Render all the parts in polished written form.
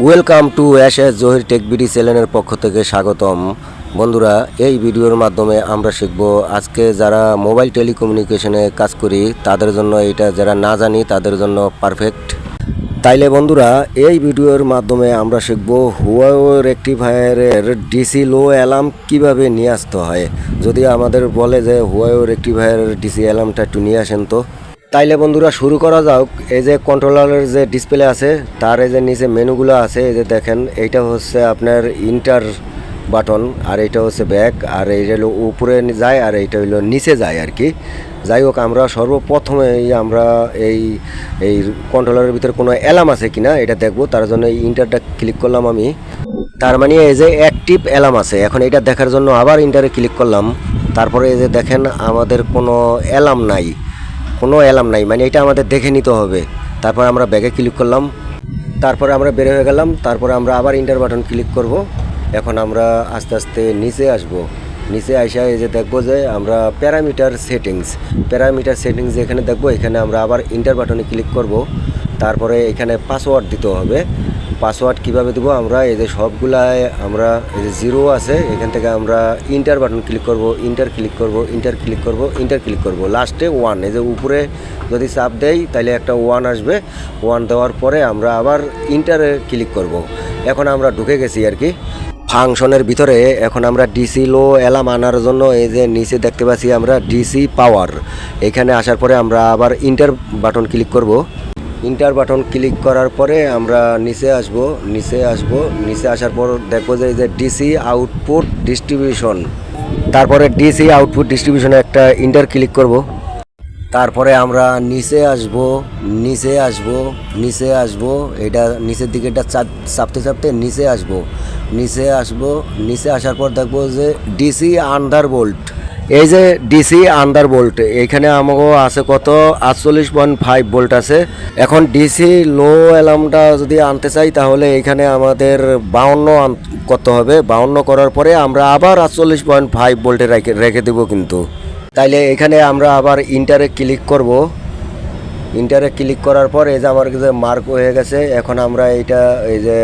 Welcome to S Zahir tech BD চ্যানেলের পক্ষ থেকে স্বাগতম। বন্ধুরা, এই ভিডিওর মাধ্যমে আমরা শিখব আজকে যারা মোবাইল টেলিকমিউনিকেশনে কাজ করি তাদের জন্য এটা, যারা না জানি তাদের জন্য পারফেক্ট। তাইলে বন্ধুরা, এই ভিডিওর মাধ্যমে আমরা শিখব হুয়াওয়ে রেকটিফায়ারের ডিসি লো অ্যালার্ম কিভাবে নিয়ে আসতে হয়। যদি আমাদের বলে যে হুয়াওয়ে রেকটিফায়ারের ডিসি অ্যালার্মটা একটু নিয়ে আসেন তো, তাইলে বন্ধুরা শুরু করা যাক। এই যে কন্ট্রোলারের যে ডিসপ্লে আছে তার এই যে নিচে মেনুগুলো আছে, এই যে দেখেন, এইটা হচ্ছে আপনার ইন্টার বাটন, আর এইটা হচ্ছে ব্যাক, আর এইটা হলো উপরে যায় আর এইটা হলো নিচে যায় আর কি। যাই হোক, আমরা সর্বপ্রথমে আমরা এই এই কন্ট্রোলারের ভিতরে কোনো অ্যালার্ম আছে কিনা এটা দেখব। তার জন্য এই ইন্টারটা ক্লিক করলাম আমি। তার মানে এই যে অ্যাক্টিভ অ্যালার্ম আছে, এখন এটা দেখার জন্য আবার ইন্টারে ক্লিক করলাম। তারপরে এই যে দেখেন আমাদের কোনো অ্যালার্ম নাই, মানে এটা আমাদের দেখে নিতে হবে। তারপর আমরা ব্যাগে ক্লিক করলাম, তারপরে আমরা বের হয়ে গেলাম, তারপরে আমরা আবার ইন্টার বাটন ক্লিক করব। এখন আমরা আস্তে আস্তে নিচে আসব। নিচে আসা এই যে দেখব যে আমরা প্যারামিটার সেটিংস এখানে দেখব। এখানে আমরা আবার ইন্টার বাটনে ক্লিক করব। তারপরে এখানে পাসওয়ার্ড দিতে হবে। পাসওয়ার্ড কিভাবে দেবো, আমরা এই যে সবগুলায় আমরা এই যে 0 আছে, এখান থেকে আমরা ইন্টার বাটন ক্লিক করব, ইন্টার ক্লিক করব, লাস্টে 1। এই যে উপরে যদি চাপ দেই তাহলে একটা 1 আসবে। 1 দেওয়ার পরে আমরা আবার ইন্টারে ক্লিক করব। এখন আমরা ঢুকে গেছি আর কি ফাংশনের ভিতরে। এখন আমরা ডিসি লো অ্যালার্ম আনার জন্য এই যে নিচে দেখতে পাচ্ছি আমরা ডিসি পাওয়ার, এখানে আসার পরে আমরা আবার ইন্টার বাটন ক্লিক করব। ইন্টার বাটন ক্লিক করার পরে আমরা নিচে আসার পর দেখবো যে এই যে ডিসি আউটপুট ডিস্ট্রিবিউশন, তারপরে ডিসি আউটপুট ডিস্ট্রিবিউশনে একটা ইন্টার ক্লিক করব। তারপরে আমরা নিচে আসব, এটা নিচের দিকে এটা চাপতে নিচে আসার পর দেখবো যে ডিসি আন্ডারবোল্ট। এই যে ডিসি আন্ডারবোল্ট, এইখানে আমাকে আছে কত 48.5 ভোল্ট আছে। এখন ডিসি লো অ্যালার্মটা যদি আনতে চাই তাহলে এইখানে আমাদের 52 করতে হবে। 52 করার পরে আমরা আবার 48.5 ভোল্টে রেখে দেবো কিন্তু। তাইলে এখানে আমরা আবার ইন্টারে ক্লিক করব। ইন্টারে ক্লিক করার পর এই যে আমার কাছে মার্ক হয়ে গেছে। এখন আমরা এইটা এই যে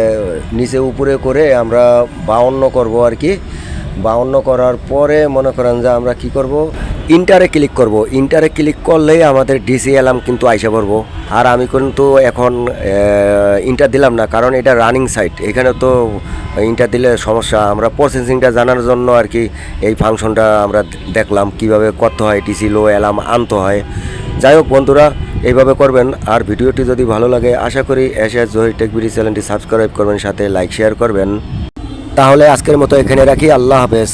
নিচে উপরে করে আমরা 52 করব আর কি। 52 করার পরে মনে করেন যে আমরা কি করব, ইন্টারে ক্লিক করব। ইন্টারে ক্লিক করলেই আমাদের ডিসি অ্যালার্ম কিন্তু আইসা পড়বো। আর আমি কিন্তু এখন ইন্টার দিলাম না, কারণ এটা রানিং সাইট, এখানে তো ইন্টার দিলে সমস্যা। আমরা প্রসেসিংটা জানার জন্য আর কি এই ফাংশনটা আমরা দেখলাম কিভাবে করতে হয়, ডিসি লো অ্যালার্ম আনতে হয়। যাই হোক বন্ধুরা, এইভাবে করবেন। আর ভিডিওটি যদি ভালো লাগে আশা করি এস জহির টেক বিডি চ্যানেলটি সাবস্ক্রাইব করবেন, সাথে লাইক শেয়ার করবেন। তাহলে আজকের মতো এখানে রাখি। আল্লাহ হাফেজ।